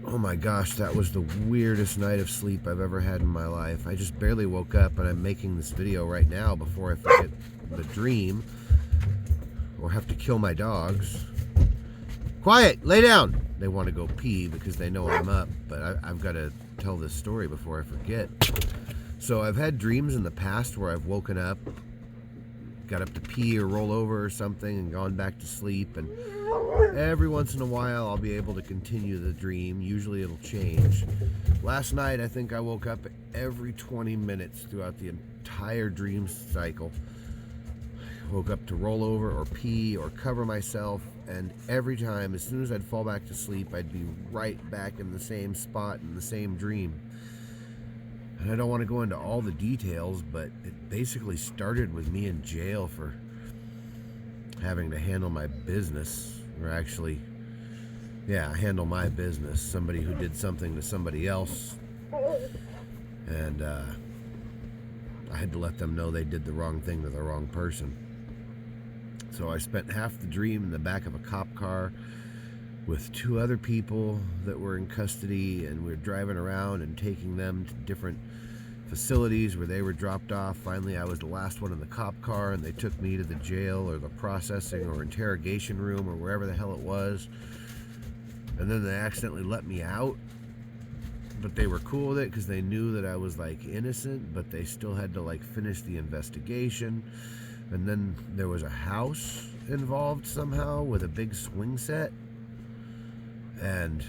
Oh my gosh, that was the weirdest night of sleep I've ever had in my life. I just barely woke up and I'm making this video right now before I forget the dream or have to kill my dogs. Quiet, lay down. They want to go pee because they know I'm up, but I've got to tell this story before I forget. So I've had dreams in the past where I've woken up, got up to pee or roll over or something and gone back to sleep, and every once in a while I'll be able to continue the dream. Usually it'll change. Last night I think I woke up every 20 minutes throughout the entire dream cycle. I woke up to roll over or pee or cover myself, and every time, as soon as I'd fall back to sleep, I'd be right back in the same spot in the same dream. And I don't want to go into all the details, but it basically started with me in jail for having to handle my business, or actually, handle my business. Somebody who did something to somebody else, and I had to let them know they did the wrong thing to the wrong person. So I spent half the dream in the back of a cop car with two other people that were in custody, and we were driving around and taking them to different facilities where they were dropped off. Finally, I was the last one in the cop car, and they took me to the jail or the processing or interrogation room or wherever the hell it was. And then they accidentally let me out, but they were cool with it because they knew that I was like innocent, but they still had to like finish the investigation. And then there was a house involved somehow with a big swing set. And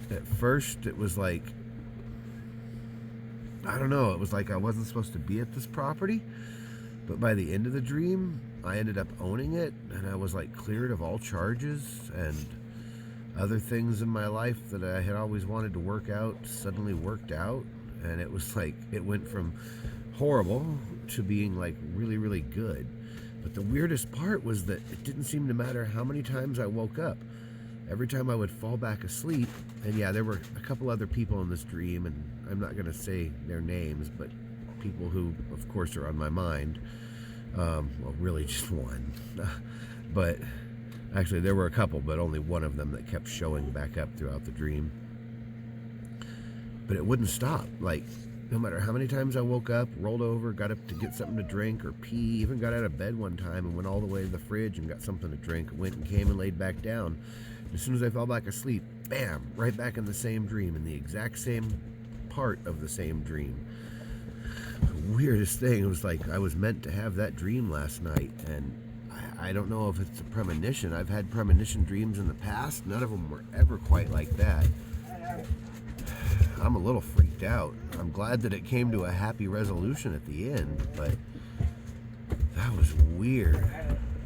at first it was like, I don't know, it was like I wasn't supposed to be at this property. But by the end of the dream, I ended up owning it, and I was like cleared of all charges, and other things in my life that I had always wanted to work out suddenly worked out. And it was like, it went from horrible to being like really, really good. But the weirdest part was that it didn't seem to matter how many times I woke up. Every time I would fall back asleep, and there were a couple other people in this dream, and I'm not going to say their names, but people who, of course, are on my mind. Well, really just one. But actually, there were a couple, but only one of them that kept showing back up throughout the dream. But it wouldn't stop. Like, no matter how many times I woke up, rolled over, got up to get something to drink or pee, even got out of bed one time and went all the way to the fridge and got something to drink, went and came and laid back down. As soon as I fell back asleep, bam, right back in the same dream, in the exact same part of the same dream. The weirdest thing, it was like I was meant to have that dream last night, and I don't know if it's a premonition. I've had premonition dreams in the past. None of them were ever quite like that. I'm a little freaked out. I'm glad that it came to a happy resolution at the end, but that was weird.